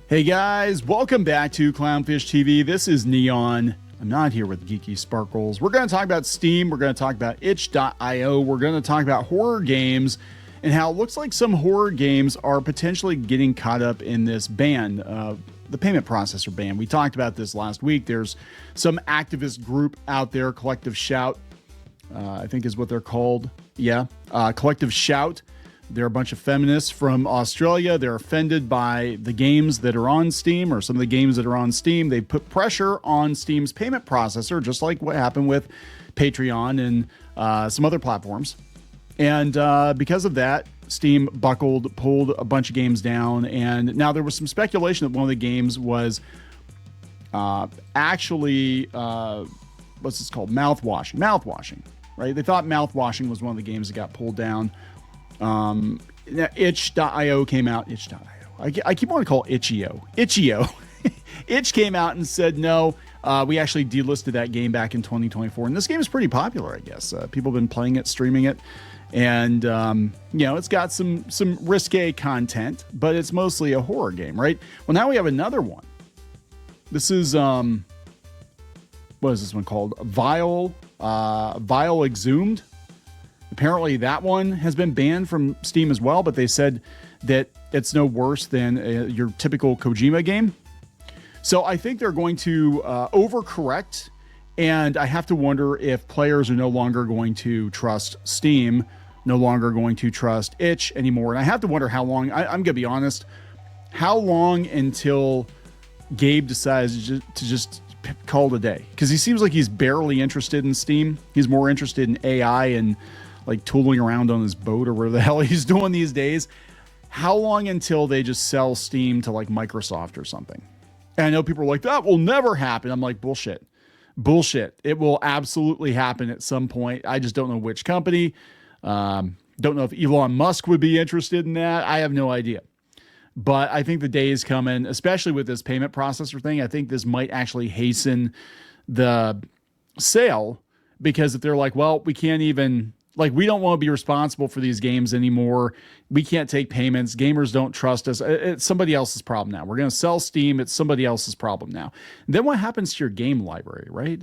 Hey guys, welcome back to Clownfish TV. This is Kneon. I'm not here with Geeky Sparkles. We're going to talk about Steam. We're going to talk about itch.io. We're going to talk about horror games and how it looks like some horror games are potentially getting caught up in this ban, the payment processor ban. We talked about this last week. There's some activist group out there, Collective Shout, I think is what they're called. Yeah, Collective Shout. They're a bunch of feminists from Australia. They're offended by the games that are on Steam, or some of the games that are on Steam. They put pressure on Steam's payment processor, just like what happened with Patreon and some other platforms. And because of that, Steam pulled a bunch of games down. And now there was some speculation that one of the games was actually, what's this called? Mouthwashing, right? They thought Mouthwashing was one of the games that got pulled down. Itch.io came out. Itch.io. I keep wanting to call it Itch.io. Itch came out and said, no, we actually delisted that game back in 2024. And this game is pretty popular, I guess. People have been playing it, streaming it. And, it's got some risque content, but it's mostly a horror game, right? Well, now we have another one. This is, what is this one called? Vile Exhumed. Apparently that one has been banned from Steam as well, but they said that it's no worse than your typical Kojima game. So I think they're going to overcorrect, and I have to wonder if players are no longer going to trust Steam, no longer going to trust Itch anymore. And I have to wonder how long, I'm going to be honest, how long until Gabe decides to just call it a day? Because he seems like he's barely interested in Steam. He's more interested in AI and like tooling around on his boat or whatever the hell he's doing these days. How long until they just sell Steam to like Microsoft or something? And I know people are like, that will never happen. I'm like, bullshit. It will absolutely happen at some point. I just don't know which company. Don't know if Elon Musk would be interested in that. I have no idea. But I think the day is coming, especially with this payment processor thing. I think this might actually hasten the sale, because if they're like, well, we can't even, like, we don't want to be responsible for these games anymore. We can't take payments. Gamers don't trust us. It's somebody else's problem now. We're going to sell Steam. It's somebody else's problem now. And then what happens to your game library, right?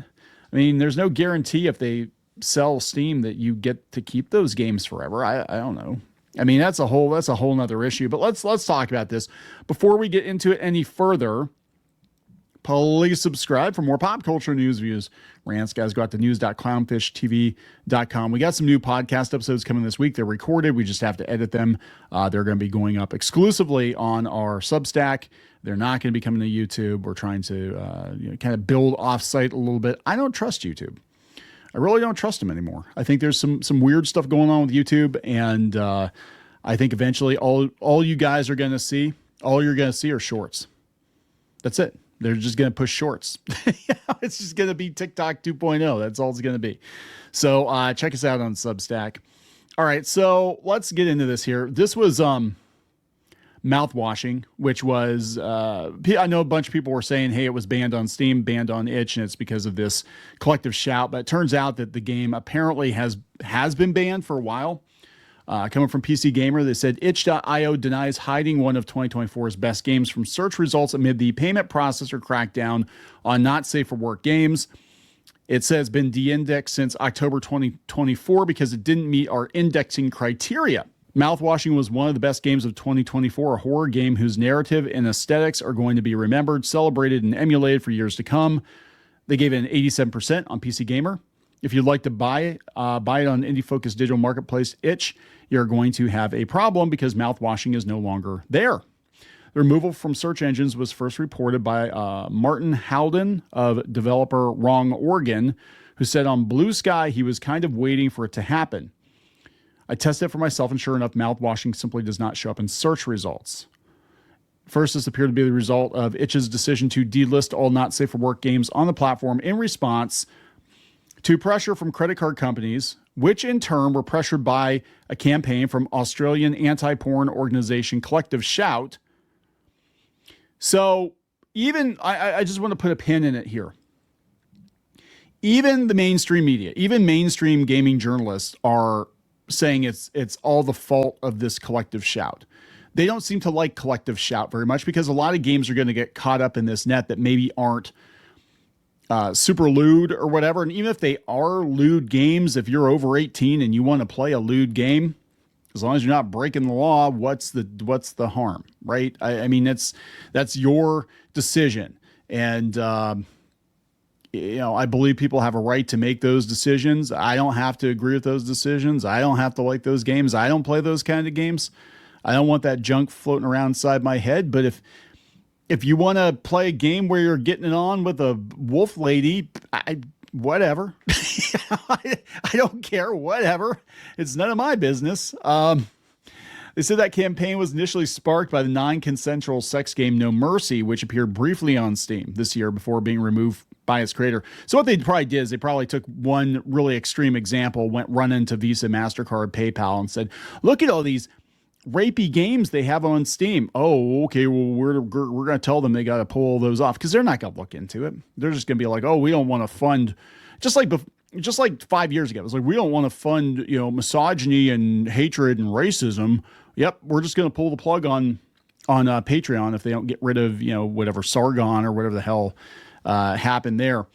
I mean, there's no guarantee if they sell Steam that you get to keep those games forever. I don't know. I mean, that's a whole nother issue. But let's talk about this. Before we get into it any further, please subscribe for more pop culture news, views, rants. Guys, go out to news.clownfishtv.com. We got some new podcast episodes coming this week. They're recorded. We just have to edit them. They're going to be going up exclusively on our Substack. They're not going to be coming to YouTube. We're trying to kind of build offsite a little bit. I don't trust YouTube. I really don't trust them anymore. I think there's some weird stuff going on with YouTube, and I think eventually all you guys are going to see, all you're going to see are shorts. That's it. They're just going to push shorts. It's just going to be TikTok 2.0. That's all it's going to be. So check us out on Substack. All right, so let's get into this here. This was Mouthwashing, which was, I know a bunch of people were saying, hey, it was banned on Steam, banned on Itch, and it's because of this Collective Shout. But it turns out that the game apparently has been banned for a while. Coming from PC Gamer, they said itch.io denies hiding one of 2024's best games from search results amid the payment processor crackdown on not safe for work games. It says been de-indexed since October 2024 because it didn't meet our indexing criteria. Mouthwashing was one of the best games of 2024, a horror game whose narrative and aesthetics are going to be remembered, celebrated, and emulated for years to come. They gave it an 87% on PC Gamer. If you'd like to buy it on indie-focused digital marketplace Itch, you're going to have a problem because Mouthwashing is no longer there. The removal from search engines was first reported by Martin Howden of developer Wrong Organ, who said on Blue Sky he was kind of waiting for it to happen. I tested it for myself, and sure enough, Mouthwashing simply does not show up in search results. First, this appeared to be the result of Itch's decision to delist all not safe for work games on the platform in response to pressure from credit card companies, which in turn were pressured by a campaign from Australian anti-porn organization Collective Shout. So even, I just want to put a pin in it here. Even the mainstream media, even mainstream gaming journalists are saying it's all the fault of this Collective Shout. they don't seem to like collective shout very much, because a lot of games are going to get caught up in this net that maybe aren't super lewd or whatever. And even if they are lewd games, if you're over 18 and you want to play a lewd game, as long as you're not breaking the law, what's the harm, right? I mean, that's your decision. And, I believe people have a right to make those decisions. I don't have to agree with those decisions. I don't have to like those games. I don't play those kind of games. I don't want that junk floating around inside my head. But if you want to play a game where you're getting it on with a wolf lady, whatever. I don't care. Whatever. It's none of my business. They said that campaign was initially sparked by the non-consensual sex game No Mercy, which appeared briefly on Steam this year before being removed by its creator. So what they probably did is they probably took one really extreme example, went run into Visa, MasterCard, PayPal, and said, look at all these rapey games they have on Steam. Oh, okay, well, we're going to tell them they got to pull those off, because they're not going to look into it. They're just going to be like, oh, we don't want to fund, just like 5 years ago. It was like, we don't want to fund, misogyny and hatred and racism. Yep, we're just going to pull the plug on Patreon if they don't get rid of, whatever Sargon or whatever the hell happened there.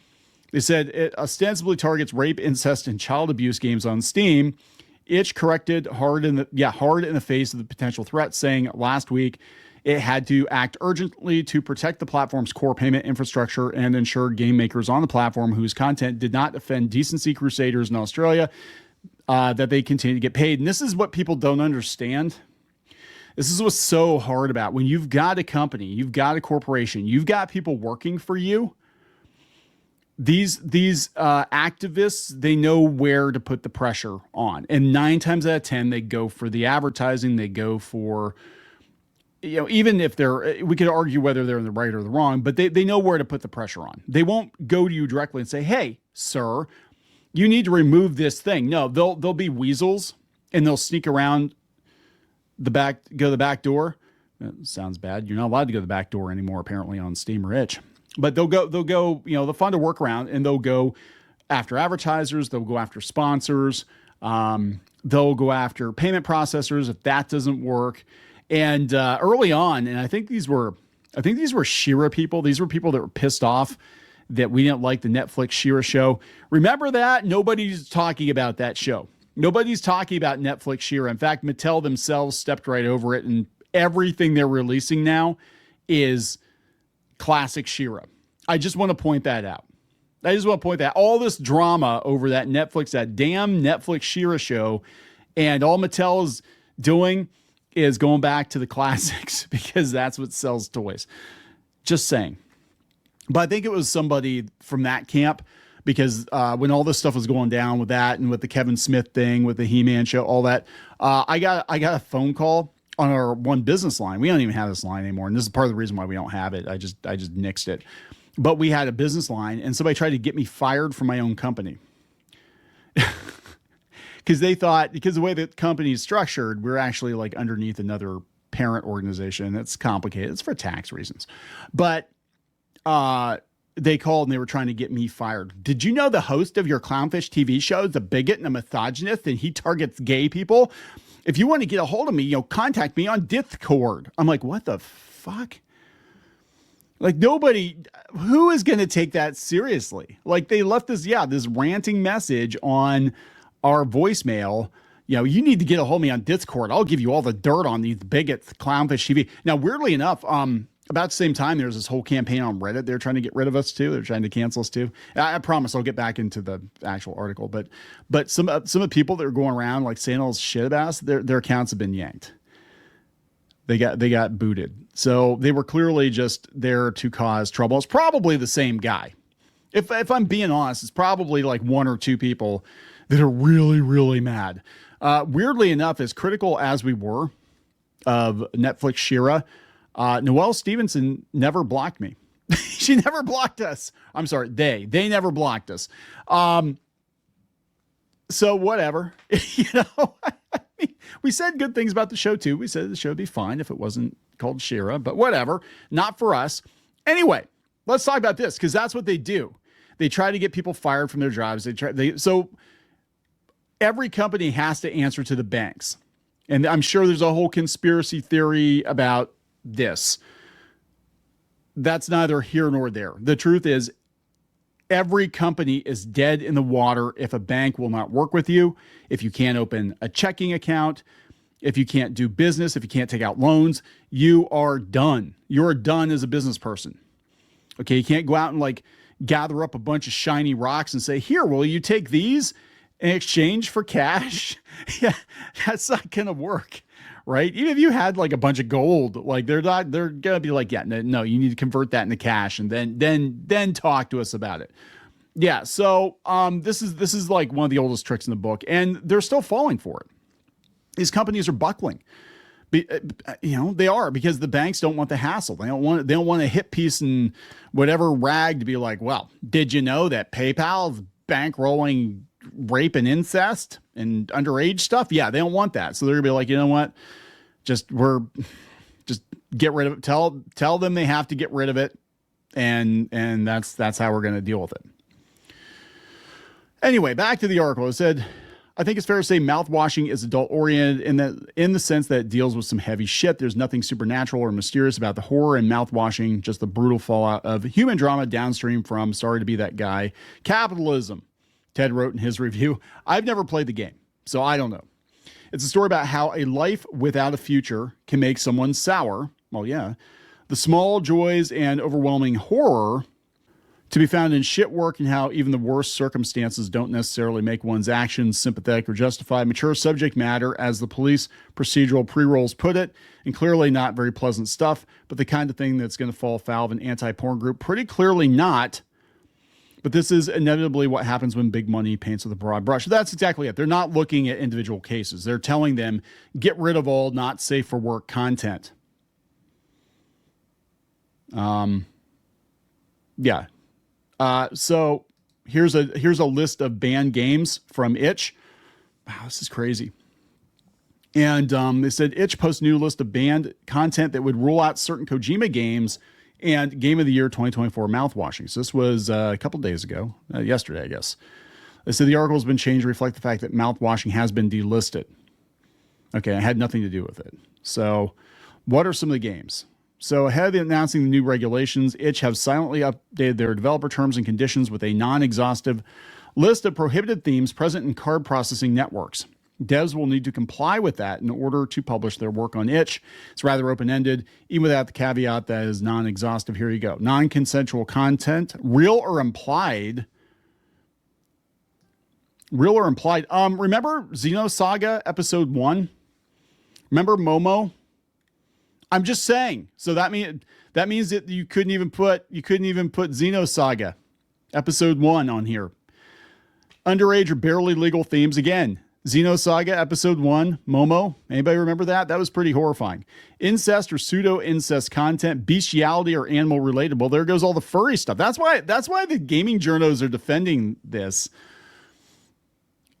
They said it ostensibly targets rape, incest, and child abuse games on Steam. Itch corrected hard in the face of the potential threat, saying last week it had to act urgently to protect the platform's core payment infrastructure and ensure game makers on the platform whose content did not offend decency crusaders in Australia, that they continue to get paid. And this is what people don't understand. This is what's so hard about when you've got a company, you've got a corporation, you've got people working for you. These activists, they know where to put the pressure on. And 9 times out of 10, they go for the advertising. They go for, even if we could argue whether they're in the right or the wrong, but they know where to put the pressure on. They won't go to you directly and say, hey, sir, you need to remove this thing. No, they'll be weasels, and they'll sneak around go to the back door. That sounds bad. You're not allowed to go to the back door anymore, apparently, on Steam or Itch. But they'll go, they'll find a workaround, and they'll go after advertisers. They'll go after sponsors. They'll go after payment processors if that doesn't work. And early on, and I think these were Shira people. These were people that were pissed off that we didn't like the Netflix Shira show. Remember that? Nobody's talking about that show. Nobody's talking about Netflix Shira. In fact, Mattel themselves stepped right over it, and everything they're releasing now is classic Shira. I just want to point that out. All this drama over that damn Netflix Shira show, and all Mattel is doing is going back to the classics because that's what sells toys. Just saying. But I think it was somebody from that camp, because when all this stuff was going down with that and with the Kevin Smith thing, with the He-Man show, all that, I got a phone call on our one business line. We don't even have this line anymore, and this is part of the reason why we don't have it. I just nixed it. But we had a business line, and somebody tried to get me fired from my own company. Because they thought, because the way the company is structured, we're actually like underneath another parent organization. It's complicated. It's for tax reasons. But they called and they were trying to get me fired. Did you know the host of your Clownfish TV show is a bigot and a misogynist, and he targets gay people? If you want to get a hold of me, contact me on Discord. I'm like, what the fuck? Like, nobody, who is going to take that seriously? Like, they left this ranting message on our voicemail. You need to get a hold of me on Discord. I'll give you all the dirt on these bigots, Clownfish TV. Now, weirdly enough, about the same time, there's this whole campaign on Reddit. They're trying to get rid of us too. They're trying to cancel us too. I promise I'll get back into the actual article. But some of the people that are going around like saying all this shit about us, their accounts have been yanked. They got booted. So they were clearly just there to cause trouble. It's probably the same guy. If I'm being honest, it's probably like 1 or 2 people that are really, really mad. Weirdly enough, as critical as we were of Netflix Shira, Noelle Stevenson never blocked me. She never blocked us. I'm sorry. They never blocked us. So whatever, I mean, we said good things about the show too. We said the show would be fine if it wasn't called Shira, but whatever, not for us. Anyway, let's talk about this, because that's what they do. They try to get people fired from their jobs. So every company has to answer to the banks. And I'm sure there's a whole conspiracy theory about this. That's neither here nor there. The truth is, every company is dead in the water if a bank will not work with you, if you can't open a checking account, if you can't do business, if you can't take out loans, you are done. You're done as a business person. Okay, you can't go out and like gather up a bunch of shiny rocks and say, here, will you take these in exchange for cash? Yeah, that's not going to work, right? Even if you had like a bunch of gold, like they're going to be like, yeah, no, you need to convert that into cash and then talk to us about it. Yeah, so this is like one of the oldest tricks in the book, and they're still falling for it. These companies are buckling. They are, because the banks don't want the hassle. They don't want a hit piece in whatever rag to be like, well, did you know that PayPal is bankrolling rape and incest and underage stuff? Yeah, they don't want that. So they're gonna be like, you know what? Just get rid of it. Tell them they have to get rid of it. And that's how we're gonna deal with it. Anyway, back to the article. It said, I think it's fair to say mouthwashing is adult-oriented in the sense that it deals with some heavy shit. There's nothing supernatural or mysterious about the horror in mouthwashing, just the brutal fallout of human drama downstream from, sorry to be that guy, capitalism, Ted wrote in his review. I've never played the game, so I don't know. It's a story about how a life without a future can make someone sour. Well, yeah. The small joys and overwhelming horror to be found in shit work, and how even the worst circumstances don't necessarily make one's actions sympathetic or justified. Mature subject matter, as the police procedural pre-rolls put it, and clearly not very pleasant stuff, but the kind of thing that's going to fall foul of an anti-porn group. Pretty clearly not. But this is inevitably what happens when big money paints with a broad brush. That's exactly it. They're not looking at individual cases. They're telling them, get rid of all not safe for work content. Yeah. So here's a list of banned games from Itch. Wow, this is crazy. And they said Itch posts new list of banned content that would rule out certain Kojima games and Game of the Year 2024 mouthwashing. So this was a couple days ago, yesterday, I guess. They said the article has been changed to reflect the fact that mouthwashing has been delisted. Okay, it had nothing to do with it. So what are some of the games? So ahead of announcing the new regulations, Itch have silently updated their developer terms and conditions with a non-exhaustive list of prohibited themes present in card processing networks. Devs will need to comply with that in order to publish their work on Itch. It's rather open-ended, even without the caveat that is non-exhaustive. Here you go. Non-consensual content, real or implied. Real or implied. Remember Xenosaga Episode 1? Remember Momo? I'm just saying. So that means that you couldn't even put Xenosaga Episode 1 on here. Underage or barely legal themes again. Xenosaga Episode 1, Momo. Anybody remember that? That was pretty horrifying. Incest or pseudo-incest content, bestiality or animal related. Well, there goes all the furry stuff. That's why the gaming journos are defending this.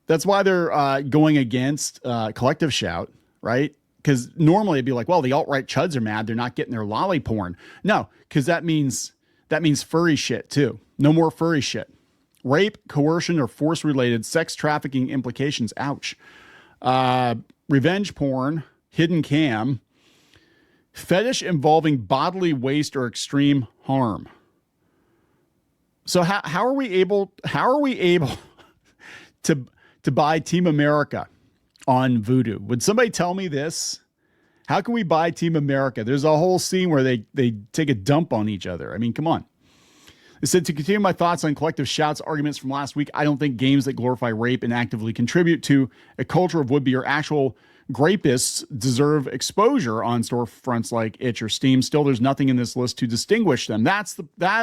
That's why they're going against Collective Shout, right? Because normally it'd be like, well, the alt-right chuds are mad. They're not getting their lolly porn. No, because that means furry shit too. No more furry shit. Rape, coercion, or force-related sex trafficking implications. Ouch. Revenge porn, hidden cam, fetish involving bodily waste or extreme harm. So how are we able to buy Team America on Vudu? Would somebody tell me this? How can we buy Team America? There's a whole scene where they take a dump on each other. I mean, come on. It said, to continue my thoughts on Collective Shout's arguments from last week, I don't think games that glorify rape and actively contribute to a culture of would-be or actual grapists deserve exposure on storefronts like Itch or Steam. Still, there's nothing in this list to distinguish them. That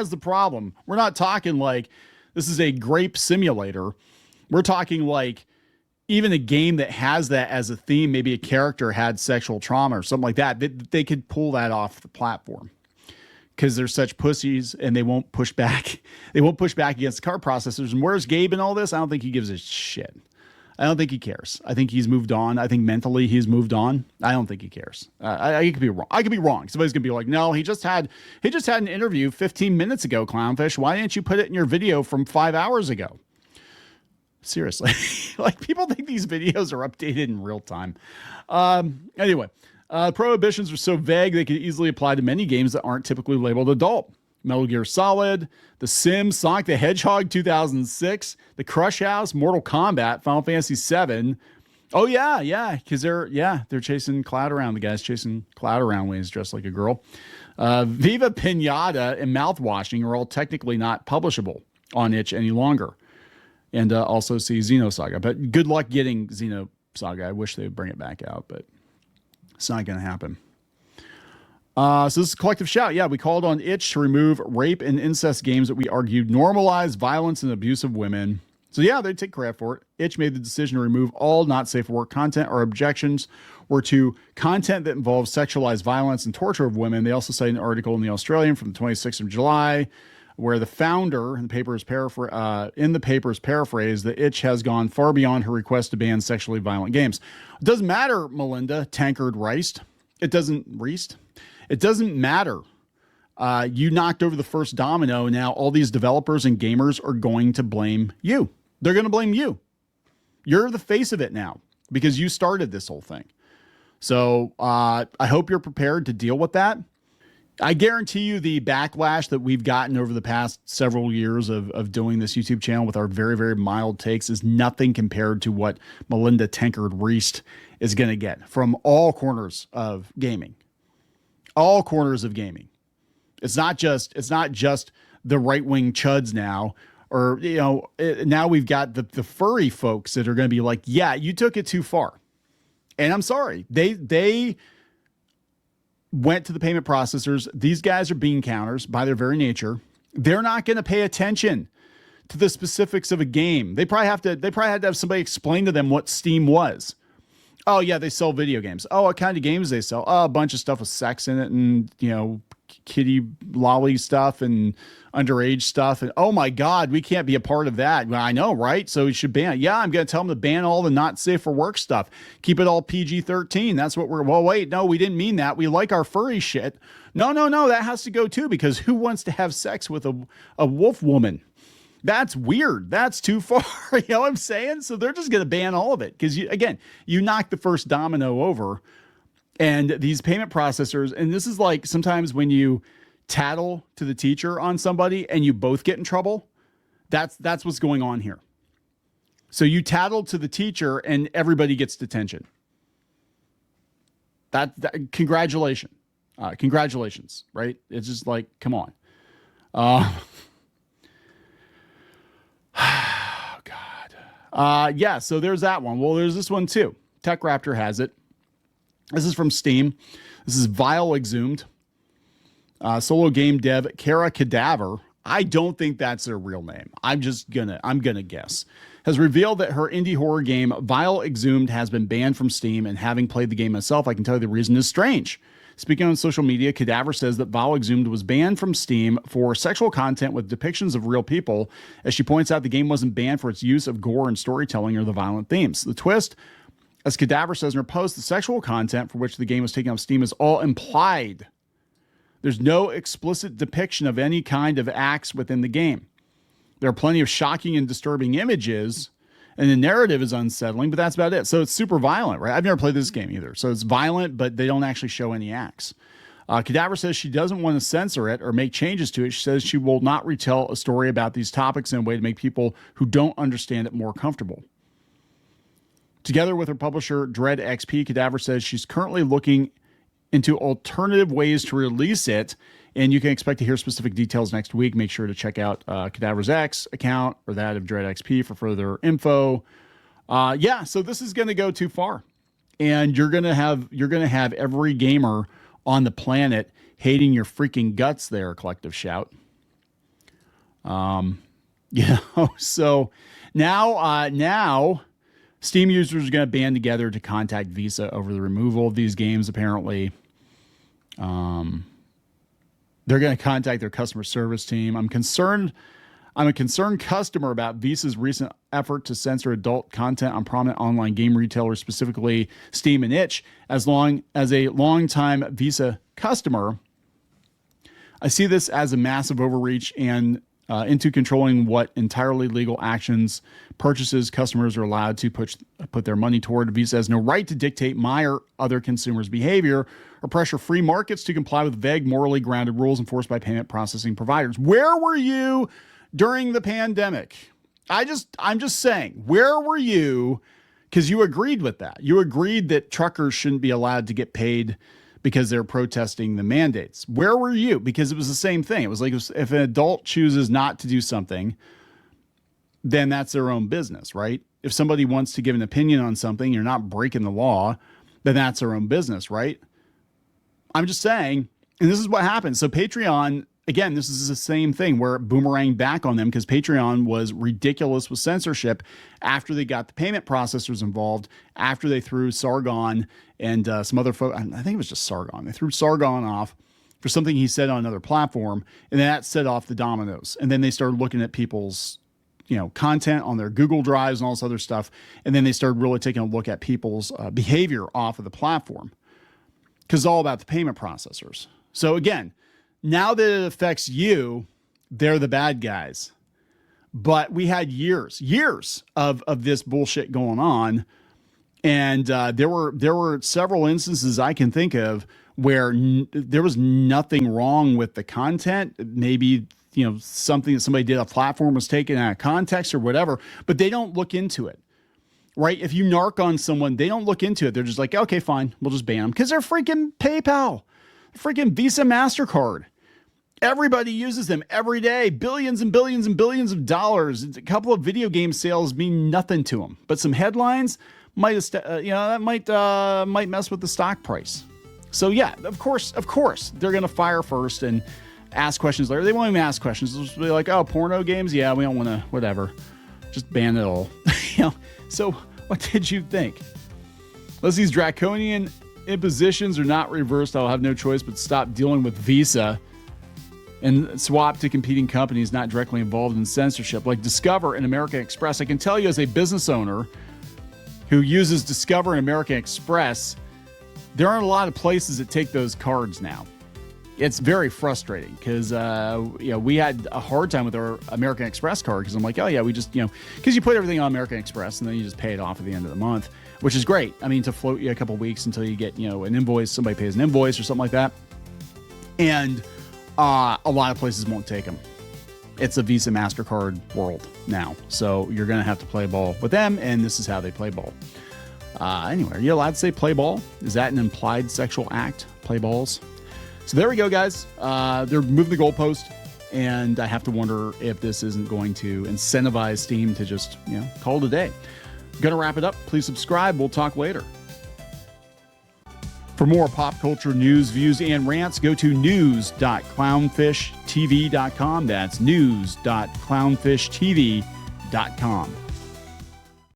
is the problem. We're not talking like this is a grape simulator. We're talking like even a game that has that as a theme, maybe a character had sexual trauma or something like that, they could pull that off the platform. Because they're such pussies and they won't push back. They won't push back against card processors. And where's Gabe in all this? I don't think he gives a shit. I don't think he cares. I think he's moved on. I think mentally he's moved on. I don't think he cares. I could be wrong. I could be wrong. Somebody's gonna be like, no, he just had an interview 15 minutes ago, Clownfish. Why didn't you put it in your video from 5 hours ago? Seriously. Like, people think these videos are updated in real time. Anyway, prohibitions are so vague they could easily apply to many games that aren't typically labeled adult. Metal Gear Solid, The Sims, Sonic the Hedgehog 2006, The Crush House, Mortal Kombat, Final Fantasy 7. Oh yeah, because they're chasing Cloud around. The guy's chasing Cloud around when he's dressed like a girl. Viva Pinata and Mouthwashing are all technically not publishable on itch any longer. And also see Xenosaga. But good luck getting Xenosaga. I wish they would bring it back out, but it's not going to happen. So this is a collective shout. Yeah, we called on itch to remove rape and incest games that we argued normalize violence and abuse of women. So yeah, they take credit for it. Itch made the decision to remove all not safe for work content. Our objections were to content that involves sexualized violence and torture of women. They also cite an article in the Australian from the 26th of July, where the founder in the paper's paraphrase, the itch has gone far beyond her request to ban sexually violent games. It doesn't matter, Melinda Tankard Reist. It doesn't matter. You knocked over the first domino. Now all these developers and gamers are going to blame you. They're going to blame you. You're the face of it now because you started this whole thing. So I hope you're prepared to deal with that. I guarantee you the backlash that we've gotten over the past several years of doing this YouTube channel with our very, very mild takes is nothing compared to what Melinda Tankard Reist is going to get from all corners of gaming. All corners of gaming. It's not just the right-wing chuds now, or, now we've got the furry folks that are going to be like, yeah, you took it too far. And I'm sorry. They went to the payment processors. These guys are bean counters by their very nature. They're not going to pay attention to the specifics of a game. They probably had to have somebody explain to them what Steam was. Oh yeah, they sell video games. Oh, what kind of games they sell? Oh, a bunch of stuff with sex in it and, kitty lolly stuff and underage stuff. And oh my God, we can't be a part of that. Well, I know, right? So we should ban. Yeah, I'm going to tell them to ban all the not safe for work stuff. Keep it all PG-13. That's what well, wait, no, we didn't mean that. We like our furry shit. No, that has to go too, because who wants to have sex with a wolf woman? That's weird. That's too far. You know what I'm saying? So they're just going to ban all of it because you knocked the first domino over. And these payment processors, and this is like sometimes when you tattle to the teacher on somebody and you both get in trouble, that's what's going on here. So you tattle to the teacher and everybody gets detention. Congratulations. Congratulations, right? It's just like, come on. God. Yeah, so there's that one. Well, there's this one too. Tech Raptor has it. This is from Steam. This is Vile Exhumed. Solo game dev Kara Cadaver. I don't think that's their real name. I'm gonna guess. Has revealed that her indie horror game Vile Exhumed has been banned from Steam, and having played the game myself, I can tell you the reason is strange. Speaking on social media, Cadaver says that Vile Exhumed was banned from Steam for sexual content with depictions of real people. As she points out, the game wasn't banned for its use of gore and storytelling or the violent themes. The twist, as Cadaver says in her post, the sexual content for which the game was taken off Steam is all implied. There's no explicit depiction of any kind of acts within the game. There are plenty of shocking and disturbing images, and the narrative is unsettling, but that's about it. So it's super violent, right? I've never played this game either. So it's violent, but they don't actually show any acts. Cadaver says she doesn't want to censor it or make changes to it. She says she will not retell a story about these topics in a way to make people who don't understand it more comfortable. Together with her publisher, Dread XP, Cadaver says she's currently looking into alternative ways to release it, and you can expect to hear specific details next week. Make sure to check out Cadaver's X account or that of Dread XP for further info. Yeah, so this is going to go too far, and you're going to have every gamer on the planet hating your freaking guts there, Collective Shout. So now Steam users are going to band together to contact Visa over the removal of these games, apparently. They're going to contact their customer service team. I'm a concerned customer about Visa's recent effort to censor adult content on prominent online game retailers, specifically Steam and itch. As a longtime Visa customer, I see this as a massive overreach, and into controlling what entirely legal actions, purchases customers are allowed to put their money toward. Visa has no right to dictate my or other consumers' behavior or pressure free markets to comply with vague, morally grounded rules enforced by payment processing providers. Where were you during the pandemic? I'm just saying, where were you? Because you agreed with that. You agreed that truckers shouldn't be allowed to get paid because they're protesting the mandates. Where were you? Because it was the same thing. It was like if an adult chooses not to do something, then that's their own business, right? If somebody wants to give an opinion on something, you're not breaking the law, then that's their own business, right? I'm just saying, and this is what happened. So Patreon, again, this is the same thing where it boomeranged back on them because Patreon was ridiculous with censorship after they got the payment processors involved, after they threw Sargon and some other folks. I think it was just Sargon. They threw Sargon off for something he said on another platform, and that set off the dominoes. And then they started looking at people's, content on their Google Drives and all this other stuff. And then they started really taking a look at people's behavior off of the platform because it's all about the payment processors. So again, now that it affects you, they're the bad guys. But we had years of this bullshit going on. And there were several instances I can think of where there was nothing wrong with the content. Maybe, something that somebody did, a platform was taken out of context or whatever, but they don't look into it, right? If you narc on someone, they don't look into it. They're just like, okay, fine, we'll just ban them because they're freaking PayPal, freaking Visa, MasterCard. Everybody uses them every day, billions and billions and billions of dollars. A couple of video game sales mean nothing to them, but some headlines might mess with the stock price. So yeah, of course, they're going to fire first and ask questions later. They won't even ask questions. They'll just be like, oh, porno games? Yeah, we don't want to, whatever. Just ban it all. So what did you think? Unless these draconian impositions are not reversed, I'll have no choice but stop dealing with Visa and swap to competing companies not directly involved in censorship, like Discover and American Express. I can tell you as a business owner who uses Discover and American Express, there aren't a lot of places that take those cards now. It's very frustrating because, we had a hard time with our American Express card because I'm like, oh yeah, we just, because you put everything on American Express and then you just pay it off at the end of the month, which is great. I mean, to float you a couple of weeks until you get, an invoice, somebody pays an invoice or something like that. And a lot of places won't take them. It's a Visa MasterCard world now. So you're going to have to play ball with them. And this is how they play ball. Anyway, are you allowed to say play ball? Is that an implied sexual act? Play balls? So there we go, guys. They're moving the goalpost. And I have to wonder if this isn't going to incentivize Steam to just, call it a day. Going to wrap it up. Please subscribe. We'll talk later. For more pop culture news, views, and rants, go to news.clownfishtv.com. That's news.clownfishtv.com.